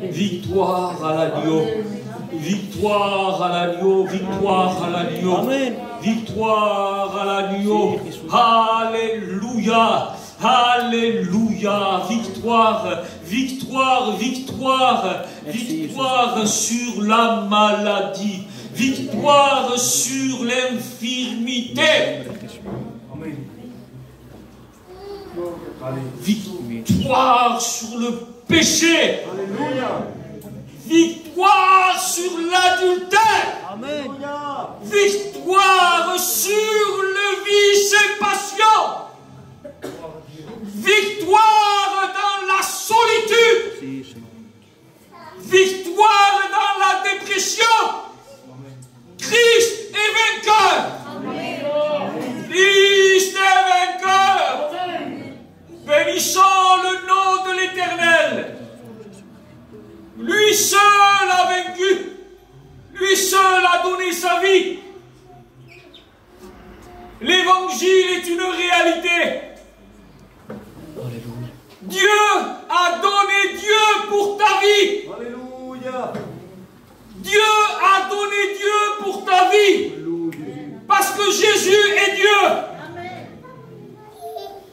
Victoire à l'agneau. Victoire à l'agneau. Victoire à l'agneau. Victoire à l'agneau. Alléluia. Alléluia. Victoire. Victoire. Victoire. Victoire sur la maladie. Victoire sur l'infirmité. Victoire sur le péché. Alléluia. Victoire sur l'adultère. Amen. Victoire sur le vice et passion. Victoire dans la solitude. Victoire dans la dépression. Christ est vainqueur. Christ est vainqueur. Bénissons le nom de l'Éternel. Lui seul a vaincu. Lui seul a donné sa vie. L'évangile est une réalité. Dieu a donné Dieu pour ta vie. Alléluia. Dieu a donné Dieu pour ta vie. Parce que Jésus est Dieu.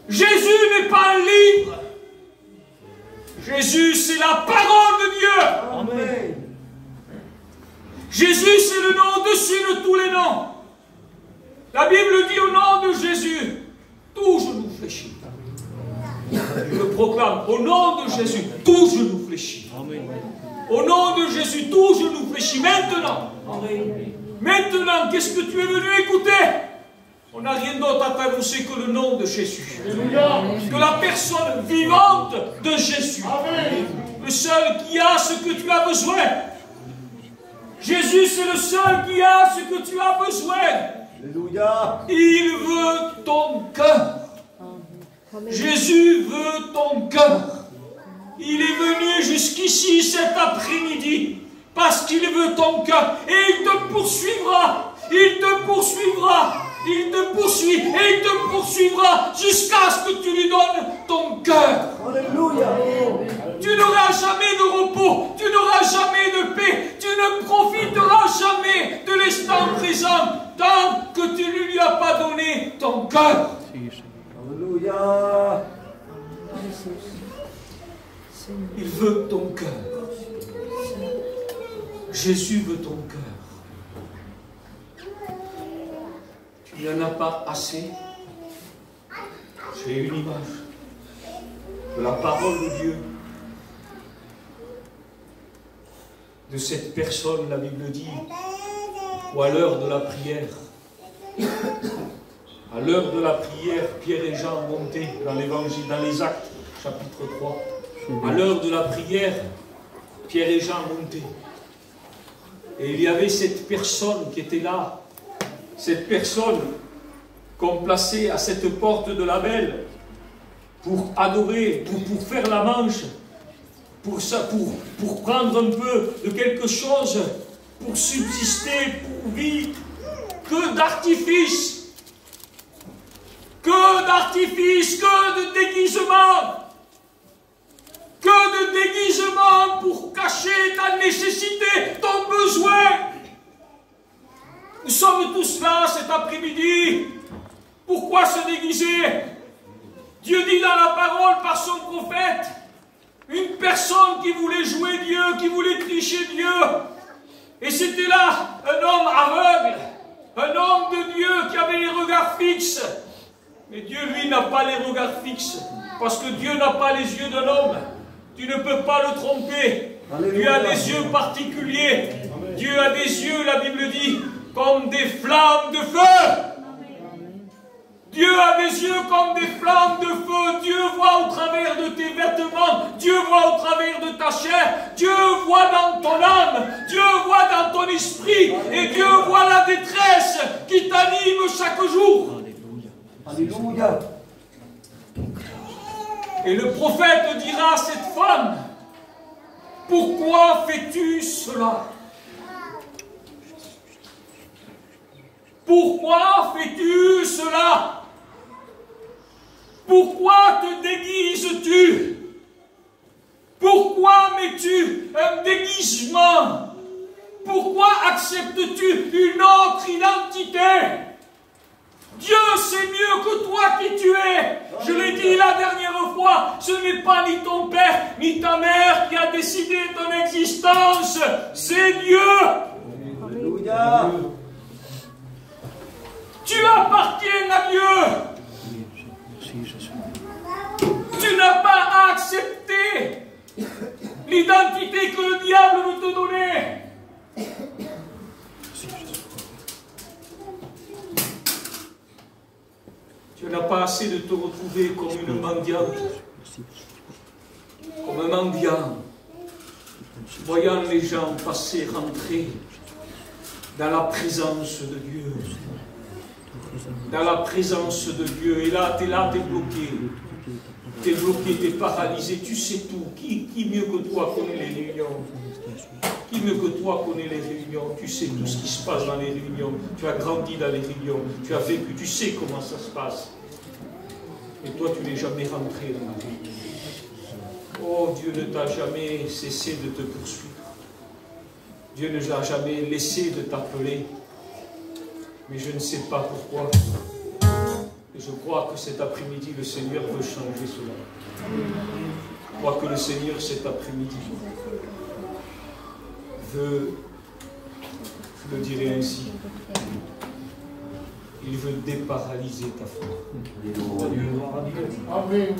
Jésus n'est pas un livre. Jésus, c'est la parole de Dieu. Amen. Jésus, c'est le nom au-dessus de tous les noms. La Bible dit au nom de Jésus, tout genou fléchit. Je le proclame, au nom de Jésus, tout genou fléchit. Au nom de Jésus, tout genou fléchit. Maintenant, maintenant, qu'est-ce que tu es venu écouter? On n'a rien d'autre à t'annoncer que le nom de Jésus. Que la personne vivante de Jésus. Le seul qui a ce que tu as besoin. Jésus, c'est le seul qui a ce que tu as besoin. Alléluia. Il veut ton cœur. Jésus veut ton cœur. Il est venu jusqu'ici cet après-midi parce qu'il veut ton cœur. Et il te poursuivra. Il te poursuivra. Il te poursuit et il te poursuivra jusqu'à ce que tu lui donnes ton cœur. Alléluia. Tu n'auras jamais de repos, tu n'auras jamais de paix, tu ne profiteras jamais de l'instant présent tant que tu ne lui as pas donné ton cœur. Alléluia. Il veut ton cœur. Jésus veut ton cœur. Tu n'en as pas assez. J'ai une image de la parole de Dieu. De cette personne, la Bible dit, ou à l'heure de la prière. À l'heure de la prière, Pierre et Jean montaient dans l'évangile, dans les Actes, chapitre 3. À l'heure de la prière, Pierre et Jean montaient. Et il y avait cette personne qui était là. Cette personne qu'on plaçait à cette porte de la belle pour adorer, pour faire la manche, pour prendre un peu de quelque chose, pour subsister, pour vivre. Que d'artifices, que de déguisements, que de déguisements pour cacher ta nécessité, ton besoin. Nous sommes tous là cet après-midi. Pourquoi se déguiser? Dieu dit dans la parole par son prophète, une personne qui voulait jouer Dieu, qui voulait tricher Dieu. Et c'était là un homme aveugle, un homme de Dieu qui avait les regards fixes. Mais Dieu, lui, n'a pas les regards fixes. Parce que Dieu n'a pas les yeux d'un homme. Tu ne peux pas le tromper. Alléluia. Dieu a des yeux particuliers. Amen. Dieu a des yeux, la Bible dit, comme des flammes de feu. Dieu a des yeux comme des flammes de feu. Dieu voit au travers de tes vêtements. Dieu voit au travers de ta chair. Dieu voit dans ton âme. Dieu voit dans ton esprit. Et Dieu voit la détresse qui t'anime chaque jour. Alléluia. Et le prophète dira à cette femme, pourquoi fais-tu cela? Pourquoi fais-tu cela? Pourquoi te déguises-tu? Pourquoi mets-tu un déguisement? Pourquoi acceptes-tu une autre identité? Dieu sait mieux que toi qui tu es. Je l'ai dit la dernière fois, ce n'est pas ni ton père ni ta mère qui a décidé ton existence, c'est Dieu. Alléluia. Tu appartiens à Dieu. Tu n'as pas accepté l'identité que le diable veut te donner. Tu n'as pas assez de te retrouver comme une mendiante, comme un mendiant, voyant les gens passer, rentrer dans la présence de Dieu. Dans la présence de Dieu. Et là, tu es bloqué. Tu es bloqué, tu es paralysé, tu sais tout. Qui mieux que toi connaît les réunions? Qui mieux que toi connaît les réunions? Tu sais tout ce qui se passe dans les réunions. Tu as grandi dans les réunions. Tu as vécu, tu sais comment ça se passe. Et toi, tu n'es jamais rentré dans la réunion. Oh, Dieu ne t'a jamais cessé de te poursuivre. Dieu ne t'a jamais laissé de t'appeler. Mais je ne sais pas pourquoi. Et je crois que cet après-midi, le Seigneur veut changer cela. Je crois que le Seigneur, cet après-midi, veut, je le dirai ainsi, il veut déparalyser ta foi. Amen.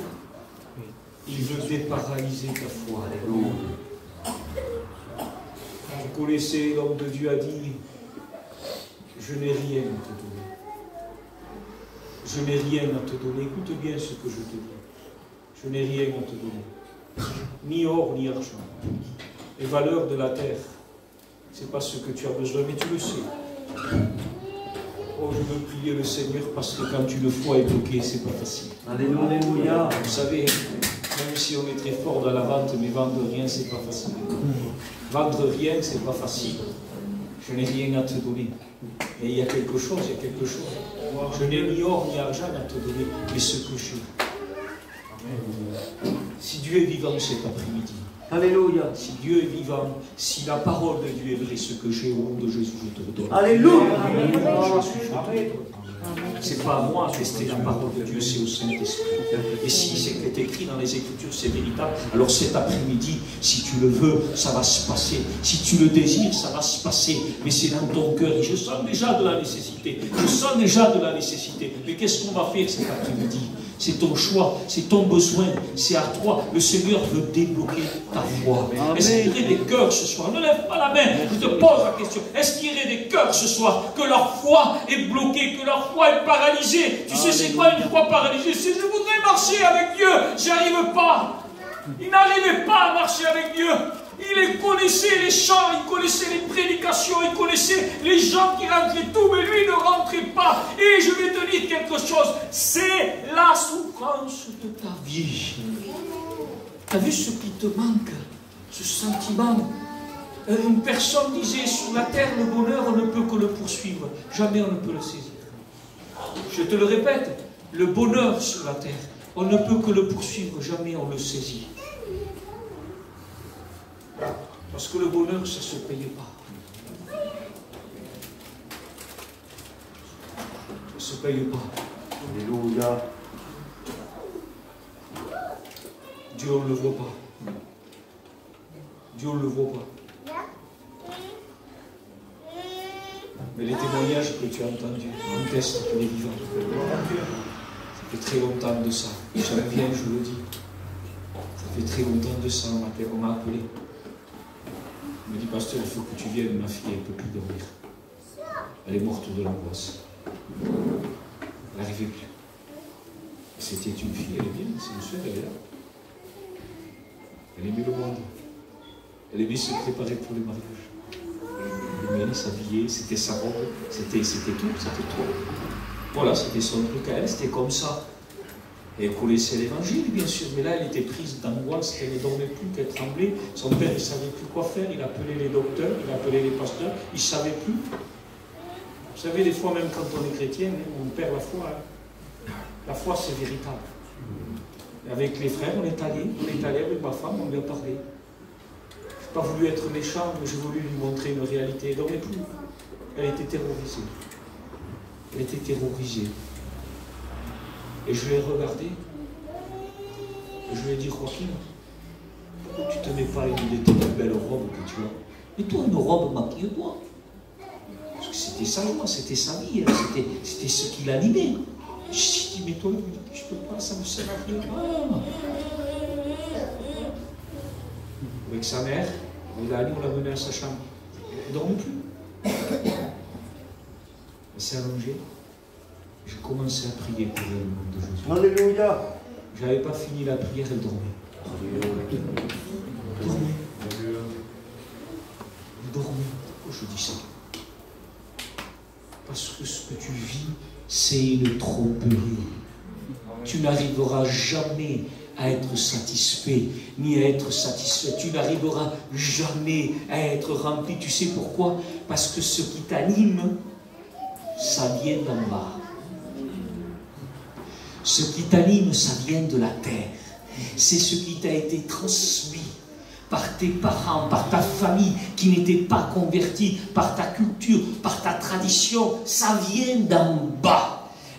Il veut déparalyser ta foi. Vous connaissez, l'homme de Dieu a dit, je n'ai rien à te donner. Je n'ai rien à te donner. Écoute bien ce que je te dis. Je n'ai rien à te donner. Ni or, ni argent. Les valeurs de la terre, ce n'est pas ce que tu as besoin, mais tu le sais. Oh, je veux prier le Seigneur parce que quand tu le foi est bloqué, c'est pas facile. Alléluia. Vous savez, même si on est très fort dans la vente, mais vendre rien, c'est pas facile. Vendre rien, c'est pas facile. Je n'ai rien à te donner. Et il y a quelque chose, il y a quelque chose. Je n'ai ni or ni argent à te donner, mais ce que j'ai. Si Dieu est vivant cet après-midi, Alléluia. si Dieu est vivant, si la parole de Dieu est vraie, ce que j'ai au nom de Jésus, je te le donne. Alléluia. C'est pas à moi de tester la parole de Dieu, c'est au Saint-Esprit. Et si c'est écrit dans les Écritures, c'est véritable, alors cet après-midi, si tu le veux, ça va se passer. Si tu le désires, ça va se passer. Mais c'est dans ton cœur. Et je sens déjà de la nécessité. Je sens déjà de la nécessité. Mais qu'est-ce qu'on va faire cet après-midi? C'est ton choix, c'est ton besoin, c'est à toi. Le Seigneur veut débloquer ta foi. Est-ce qu'il y aurait des cœurs ce soir? Ne lève pas la main, je te pose la question. Est-ce qu'il y aurait des cœurs ce soir que leur foi est bloquée, que leur foi est paralysée? Tu sais c'est quoi une foi paralysée? C'est je voudrais marcher avec Dieu, j'y arrive pas. Il n'arrivait pas à marcher avec Dieu. Il connaissait les chants, il connaissait les prédications, il connaissait les gens qui rentraient tout, mais lui ne rentrait pas. Et je vais te dire quelque chose, c'est la souffrance de ta vie. Tu as vu ce qui te manque, ce sentiment? Une personne disait, sur la terre, le bonheur, on ne peut que le poursuivre. Jamais on ne peut le saisir. Je te le répète, le bonheur sur la terre, on ne peut que le poursuivre, jamais on le saisit. Parce que le bonheur, ça ne se payait pas. Ça ne se paye pas. Alléluia. Dieu, on ne le voit pas. Dieu, on ne le voit pas. Mais les témoignages que tu as entendus, on teste que les vivants. Ça fait très longtemps de ça. Ça vient, je le dis. Ça fait très longtemps de ça, on m'a appelé. Il me dit, pasteur, il faut que tu viennes, ma fille, elle ne peut plus dormir. Elle est morte de l'angoisse. Elle n'arrivait plus. C'était une fille, elle est bien, c'est une soeur, elle est là. Elle aimait le monde. Elle aimait se préparer pour le mariage. Elle aimait s'habiller, c'était sa robe, c'était tout, c'était tout. Voilà, c'était son truc à elle, c'était comme ça. Et elle connaissait l'évangile, bien sûr, mais là, elle était prise d'angoisse, qu'elle ne dormait plus, qu'elle tremblait. Son père, il ne savait plus quoi faire, il appelait les docteurs, il appelait les pasteurs, il ne savait plus. Vous savez, des fois, même quand on est chrétien, on perd la foi. Hein. La foi, c'est véritable. Et avec les frères, on est allé avec ma femme, on lui a parlé. Je n'ai pas voulu être méchant, mais j'ai voulu lui montrer une réalité. Elle dormait plus. Elle était terrorisée. Elle était terrorisée. Et je l'ai regardée. Et je lui ai dit, Joachim, pourquoi tu ne te mets pas une de tes plus belles robes que tu as? Et toi, une robe, maquille-toi. Parce que c'était sa joie, c'était sa vie, c'était ce qui l'animait. Je me suis dit, mais toi, je ne peux pas, ça me sert à rien. Avec sa mère, on l'a mené à sa chambre. Elle ne dormait plus. Elle s'est allongée. J'ai commencé à prier pour elle au nom de Jésus. Alléluia. Je n'avais pas fini la prière, elle dormait. Elle dormait. Elle dormait. Pourquoi je dis ça? Parce que ce que tu vis, c'est une tromperie. Tu n'arriveras jamais à être satisfait, ni à être satisfait. Tu n'arriveras jamais à être rempli. Tu sais pourquoi? Parce que ce qui t'anime, ça vient d'en bas. Ce qui t'anime, ça vient de la terre. C'est ce qui t'a été transmis par tes parents, par ta famille qui n'était pas convertie, par ta culture, par ta tradition. Ça vient d'en bas.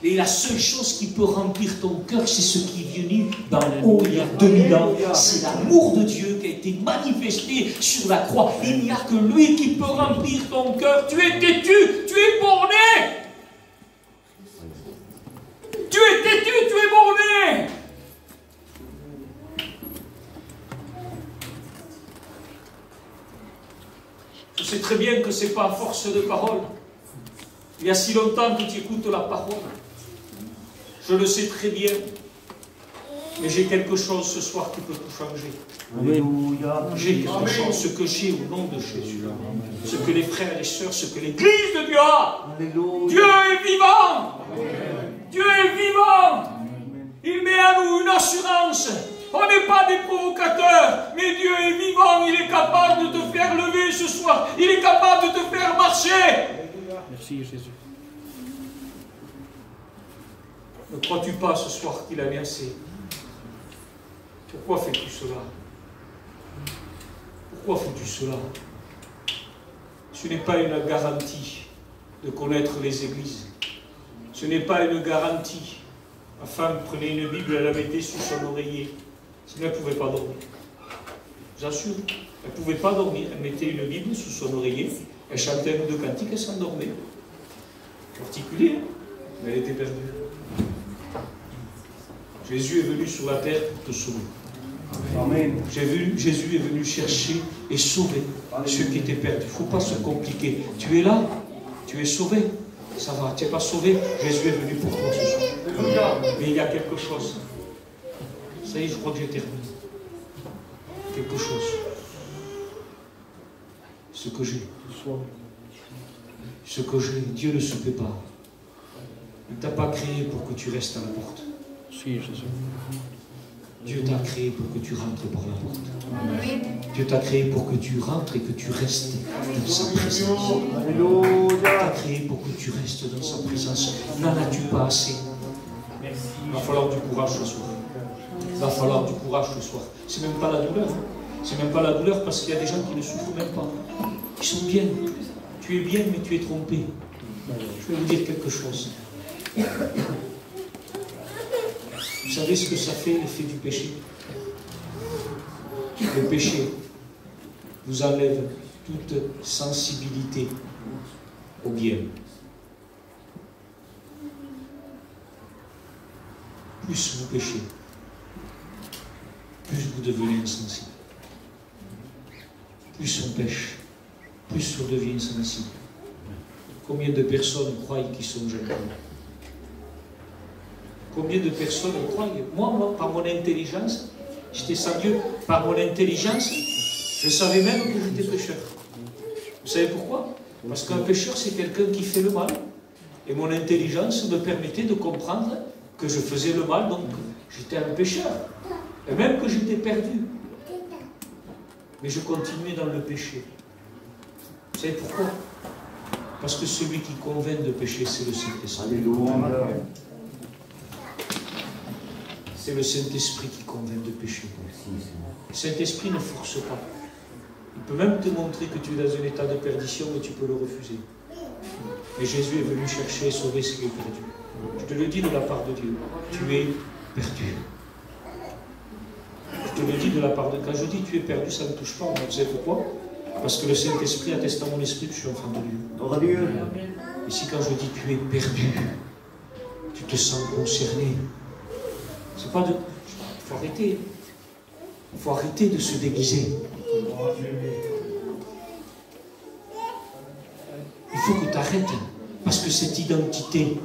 Et la seule chose qui peut remplir ton cœur, c'est ce qui est venu d'en haut il y a 2000 ans. C'est l'amour de Dieu qui a été manifesté sur la croix. Il n'y a que lui qui peut remplir ton cœur. Tu es têtu, tu es borné. Tu es têtu, tu es borné. Je sais très bien que ce n'est pas à force de parole. Il y a si longtemps que tu écoutes la parole. Je le sais très bien. Mais j'ai quelque chose ce soir qui peut tout changer. Alléluia. J'ai quelque chose, ce que j'ai au nom de Jésus. Ce que les frères et les sœurs, ce que l'Église de Dieu a. Alléluia. Dieu est vivant. Dieu est vivant. Il met à nous une assurance. On n'est pas des provocateurs, mais Dieu est vivant. Il est capable de te faire lever ce soir. Il est capable de te faire marcher. Merci Jésus. Ne crois-tu pas ce soir qu'il a bien assez? Pourquoi fais-tu cela? Pourquoi fais-tu cela? Ce n'est pas une garantie de connaître les églises. Ce n'est pas une garantie. Ma femme prenait une Bible, elle la mettait sous son oreiller. Sinon elle ne pouvait pas dormir. J'assure. Elle ne pouvait pas dormir. Elle mettait une Bible sous son oreiller. Elle chantait un ou deux cantiques, elle s'endormait. Particulier, hein? Mais elle était perdue. Jésus est venu sur la terre pour te sauver. Amen. Jésus est venu chercher et sauver ceux qui étaient perdus. Il ne faut pas se compliquer. Tu es là, tu es sauvé. Ça va, tu n'es pas sauvé. Jésus est venu pour toi ce soir. Mais il y a quelque chose. Ça y est, je crois que j'ai terminé. Quelque chose. Ce que j'ai. Ce que j'ai, Dieu ne se fait pas. Il ne t'a pas créé pour que tu restes à la porte. Si, Jésus. Dieu t'a créé pour que tu rentres par la porte. Dieu t'a créé pour que tu rentres et que tu restes dans sa présence. Dieu t'a créé pour que tu restes dans sa présence. N'en as-tu pas assez? Il va falloir du courage ce soir. Il va falloir du courage ce soir. C'est même pas la douleur. C'est même pas la douleur parce qu'il y a des gens qui ne souffrent même pas. Ils sont bien. Tu es bien, mais tu es trompé. Je vais vous dire quelque chose. Vous savez ce que ça fait, l'effet du péché? Le péché vous enlève toute sensibilité au bien. Plus vous péchez, plus vous devenez insensible. Plus on pêche, plus on devient insensible. Combien de personnes croient qu'ils sont gentils? Combien de personnes croient? Moi, par mon intelligence, j'étais sans Dieu. Par mon intelligence, je savais même que j'étais pécheur. Vous savez pourquoi? Parce qu'un pécheur, c'est quelqu'un qui fait le mal. Et mon intelligence me permettait de comprendre que je faisais le mal, donc j'étais un pécheur. Et même que j'étais perdu. Mais je continuais dans le péché. Vous savez pourquoi? Parce que celui qui convainc de pécher, c'est le Saint-Esprit. Alléluia. C'est le Saint-Esprit qui convainc de péché. Le Saint-Esprit ne force pas. Il peut même te montrer que tu es dans un état de perdition, mais tu peux le refuser. Mais Jésus est venu chercher et sauver ce qui est perdu. Je te le dis de la part de Dieu. Tu es perdu. Je te le dis de la part de... Quand je dis tu es perdu, ça ne touche pas. Vous savez pourquoi? Parce que le Saint-Esprit atteste à mon esprit que je suis enfant de Dieu. Ici, quand je dis tu es perdu, tu te sens concerné. C'est pas de... Il faut arrêter. Il faut arrêter de se déguiser. Il faut que tu arrêtes. Parce que cette identité,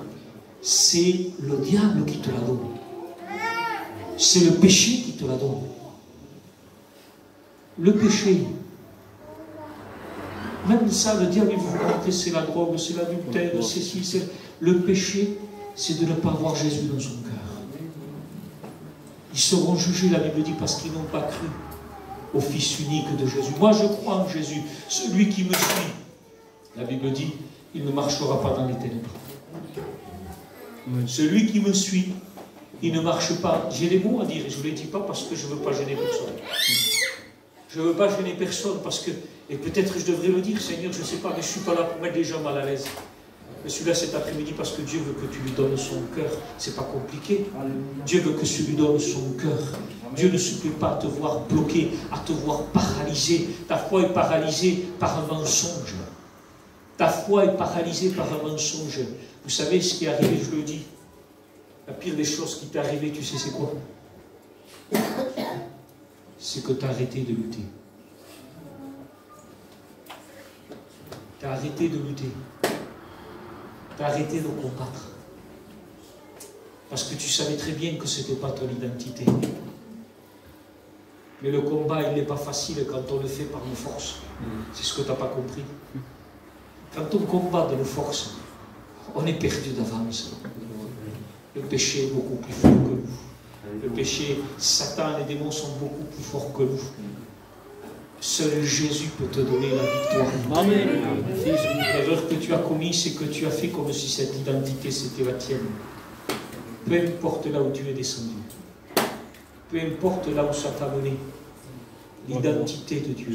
c'est le diable qui te la donne. C'est le péché qui te la donne. Le péché. Même ça, le diable, il vous montrer c'est la drogue, c'est l'adultère, c'est ci, c'est... Le péché, c'est de ne pas voir Jésus dans son cœur. Ils seront jugés, la Bible dit, parce qu'ils n'ont pas cru au Fils unique de Jésus. Moi, je crois en Jésus. Celui qui me suit, la Bible dit, il ne marchera pas dans les ténèbres. Celui qui me suit, il ne marche pas. J'ai des mots à dire, et je ne les dis pas parce que je ne veux pas gêner personne. Je ne veux pas gêner personne parce que, et peut-être je devrais le dire, Seigneur, je ne sais pas, mais je ne suis pas là pour mettre les gens mal à l'aise. Je suis là cet après-midi parce que Dieu veut que tu lui donnes son cœur. C'est pas compliqué. Dieu veut que tu lui donnes son cœur. Dieu ne se plaît pas à te voir bloqué, à te voir paralysé. Ta foi est paralysée par un mensonge. Ta foi est paralysée par un mensonge. Vous savez ce qui est arrivé, je le dis. La pire des choses qui t'est arrivée, tu sais c'est quoi? C'est que tu as arrêté de lutter. Tu as arrêté de lutter. Tu as arrêté de combattre. Parce que tu savais très bien que ce n'était pas ton identité. Mais le combat, il n'est pas facile quand on le fait par nos forces. C'est ce que tu n'as pas compris. Quand on combat de nos forces, on est perdu d'avance. Le péché est beaucoup plus fort que nous. Le péché, Satan, les démons sont beaucoup plus forts que nous. Seul Jésus peut te donner la victoire. Amen. L'erreur que tu as commise, c'est que tu as fait comme si cette identité c'était la tienne. Peu importe là où tu es descendu. Peu importe là où ça t'a mené. L'identité de Dieu,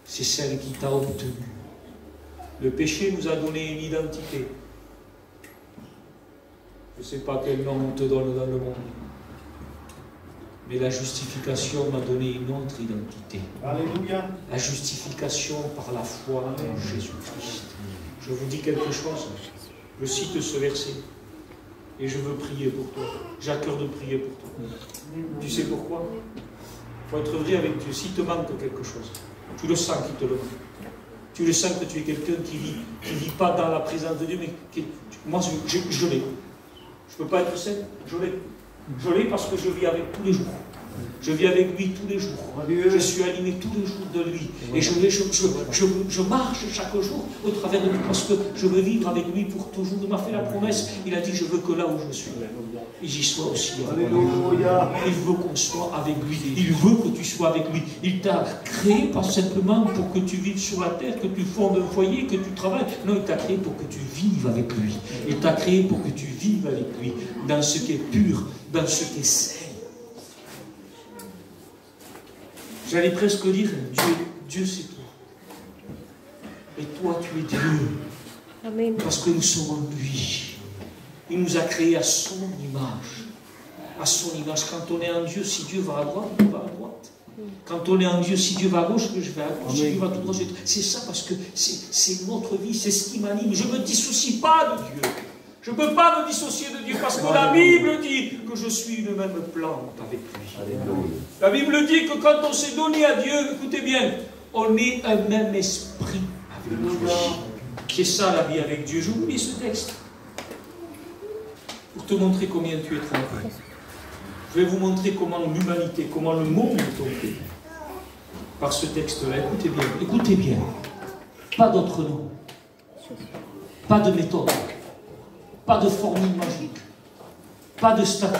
c'est celle qui t'a obtenu. Le péché nous a donné une identité. Je ne sais pas quel nom on te donne dans le monde. Mais la justification m'a donné une autre identité. Alléluia. La justification par la foi en Jésus-Christ. Je vous dis quelque chose. Je cite ce verset. Et je veux prier pour toi. J'ai à cœur de prier pour toi. Tu sais pourquoi? Il faut être vrai avec Dieu. S'il te manque quelque chose, tu le sens qu'il te le manque. Tu le sens que tu es quelqu'un qui vit pas dans la présence de Dieu, mais moi je l'ai. Je ne peux pas être seul, je l'ai. Je l'ai parce que je vis avec tous les jours. Je vis avec lui tous les jours. Je suis animé tous les jours de lui. Et je marche chaque jour au travers de lui parce que je veux vivre avec lui pour toujours. Il m'a fait la promesse. Il a dit, je veux que là où je suis, et j'y sois aussi. Alléluia. Il veut qu'on soit avec lui. Il veut que tu sois avec lui. Il t'a créé pas simplement pour que tu vives sur la terre, que tu fondes un foyer, que tu travailles. Non, il t'a créé pour que tu vives avec lui. Il t'a créé pour que tu vives avec lui. Dans ce qui est pur, dans ce qui est saint. J'allais presque dire, Dieu c'est toi. Et toi tu es Dieu. Amen. Parce que nous sommes en lui. Il nous a créés à son image. À son image. Quand on est en Dieu, si Dieu va à droite, on va à droite. Quand on est en Dieu, si Dieu va à gauche, je vais à gauche. Amen. Si Dieu va tout droit, c'est ça parce que c'est notre vie, c'est ce qui m'anime. Je ne me dissocie pas de Dieu. Je ne peux pas me dissocier de Dieu parce que la Bible dit que je suis une même plante avec lui. La Bible dit que quand on s'est donné à Dieu, écoutez bien, on est un même esprit avec lui. C'est ça la vie avec Dieu. Je vous lis ce texte pour te montrer combien tu es trompé. Je vais vous montrer comment l'humanité, comment le monde est trompé par ce texte-là. Écoutez bien, écoutez bien. Pas d'autre nom, pas de méthode. Pas de formule magique, pas de statut,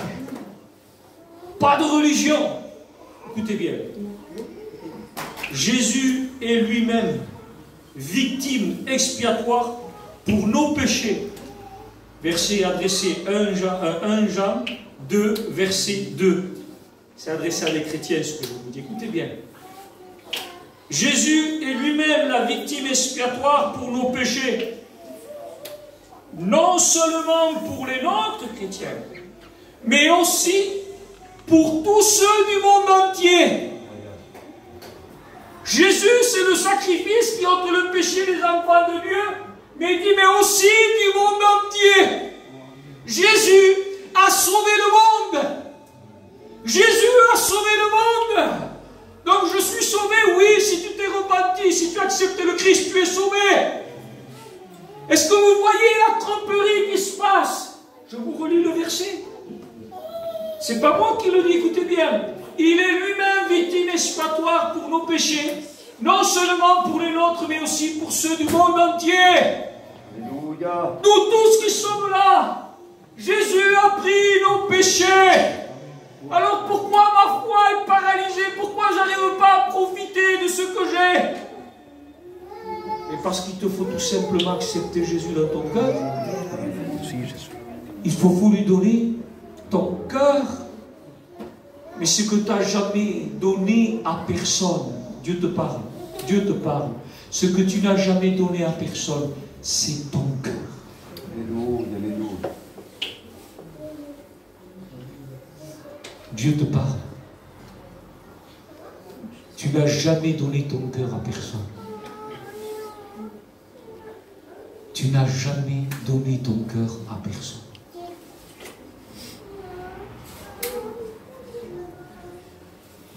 pas de religion. Écoutez bien. Jésus est lui-même victime expiatoire pour nos péchés. verset adressé à 1 Jean 2, verset 2. C'est adressé à des chrétiens, ce que je vous dis. Écoutez bien. Jésus est lui-même la victime expiatoire pour nos péchés. Non seulement pour les nôtres chrétiens, mais aussi pour tous ceux du monde entier. Jésus, c'est le sacrifice qui ôte le péché des enfants de Dieu, mais il dit, mais aussi du monde entier. Jésus a sauvé le monde. Jésus a sauvé le monde. Donc je suis sauvé, oui, si tu t'es repenti, si tu as accepté le Christ, tu es sauvé. Est-ce que vous voyez la tromperie qui se passe? Je vous relis le verset. C'est pas moi qui le dis, écoutez bien. Il est lui-même victime expiatoire pour nos péchés, non seulement pour les nôtres, mais aussi pour ceux du monde entier. Alléluia. Nous tous qui sommes là, Jésus a pris nos péchés. Alors pourquoi ma foi est paralysée? Pourquoi je n'arrive pas à profiter de ce que j'ai? Et parce qu'il te faut tout simplement accepter Jésus dans ton cœur. Il faut lui donner ton cœur. Mais ce que tu n'as jamais donné à personne, Dieu te parle. Dieu te parle. Ce que tu n'as jamais donné à personne, c'est ton cœur. Alléluia, alléluia. Dieu te parle. Tu n'as jamais donné ton cœur à personne. Tu n'as jamais donné ton cœur à personne.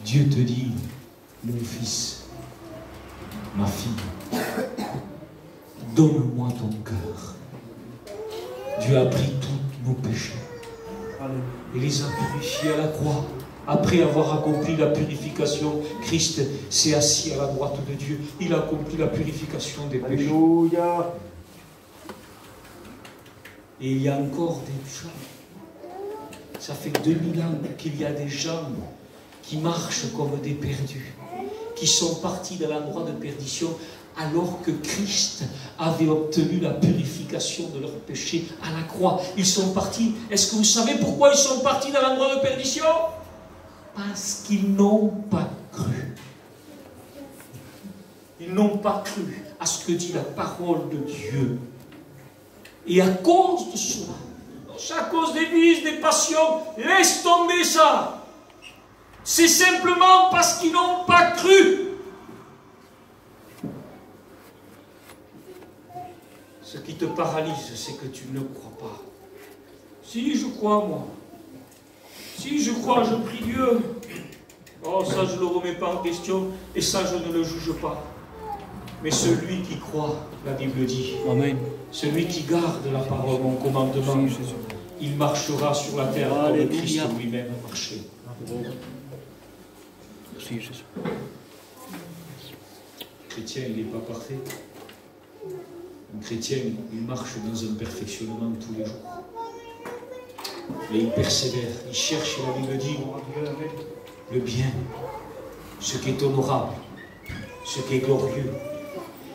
Dieu te dit, mon fils, ma fille, donne-moi ton cœur. Dieu a pris tous nos péchés et les a purifiés à la croix. Après avoir accompli la purification, Christ s'est assis à la droite de Dieu. Il a accompli la purification des péchés. Alléluia. Et il y a encore des gens. Ça fait 2000 ans qu'il y a des gens qui marchent comme des perdus, qui sont partis de l'endroit de perdition alors que Christ avait obtenu la purification de leurs péchés à la croix. Ils sont partis. Est-ce que vous savez pourquoi ils sont partis de l'endroit de perdition? Parce qu'ils n'ont pas cru. Ils n'ont pas cru à ce que dit la parole de Dieu. Et à cause de cela, c'est à cause des vices, des passions, laisse tomber ça. C'est simplement parce qu'ils n'ont pas cru. Ce qui te paralyse, c'est que tu ne crois pas. Si, je crois, moi. Si, je crois, je prie Dieu. Oh, ça, je ne le remets pas en question. Et ça, je ne le juge pas. Mais celui qui croit, la Bible dit, Amen. celui qui garde la parole, mon commandement, il marchera sur la terre comme Christ lui-même a marché. Merci Jésus. Le chrétien, il n'est pas parfait. Un chrétien, il marche dans un perfectionnement tous les jours. Et il persévère, il cherche, la Bible dit, le bien, ce qui est honorable, ce qui est glorieux.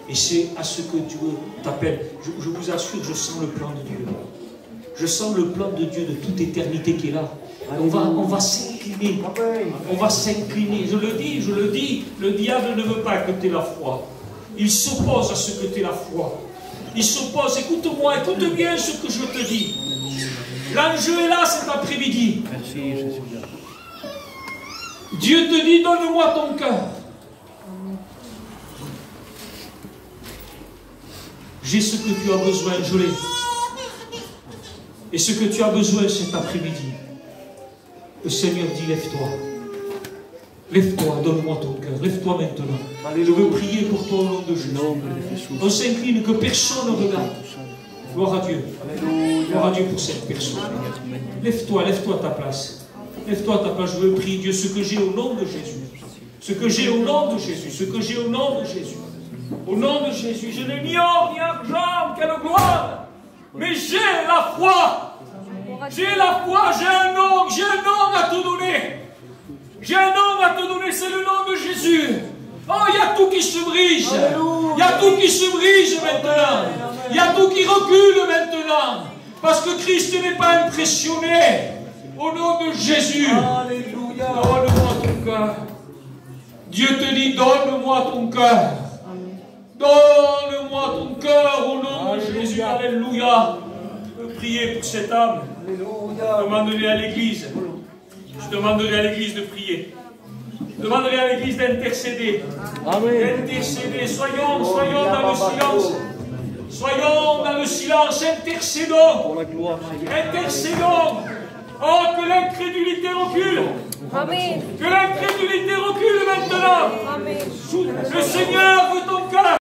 Et c'est à ce que Dieu t'appelle. Je vous assure, je sens le plan de Dieu. Je sens le plan de Dieu de toute éternité qui est là. On va s'incliner. On va s'incliner. Je le dis, le diable ne veut pas que tu aies la foi. Il s'oppose à ce que tu aies la foi. Il s'oppose. Écoute-moi, écoute bien ce que je te dis. L'enjeu est là cet après-midi. Merci Jésus. Dieu te dit, donne-moi ton cœur. J'ai ce que tu as besoin, je l'ai. Et ce que tu as besoin cet après-midi, le Seigneur dit, lève-toi. Lève-toi, donne-moi ton cœur. Lève-toi maintenant. Je veux prier pour toi au nom de Jésus. On s'incline, que personne ne regarde. Gloire à Dieu. Gloire à Dieu pour cette personne. Lève-toi, lève-toi à ta place. Lève-toi à ta place. Je veux prier Dieu ce que j'ai au nom de Jésus. Ce que j'ai au nom de Jésus. Ce que j'ai au nom de Jésus. Au nom de Jésus, je n'ai ni or ni argent, quelle gloire. Mais j'ai la foi. J'ai la foi, j'ai un nom à te donner. J'ai un nom à te donner, c'est le nom de Jésus. Oh, il y a tout qui se brise. Il y a tout qui se brise maintenant. Il y a tout qui recule maintenant. Parce que Christ n'est pas impressionné. Au nom de Jésus, Alléluia. donne-moi ton cœur. Dieu te dit, donne-moi ton cœur. Donne-moi ton cœur au nom de Jésus. Alléluia. Je peux prier pour cette âme. Alléluia. Je demanderai à l'église. Je demanderai à l'église de prier. Je demanderai à l'église d'intercéder. D'intercéder. Soyons dans le silence. Soyons dans le silence. Intercédons. Pour la gloire. Intercédons. Oh, que l'incrédulité recule. Amen. Que l'incrédulité recule maintenant. Amen. Le Seigneur veut ton cœur.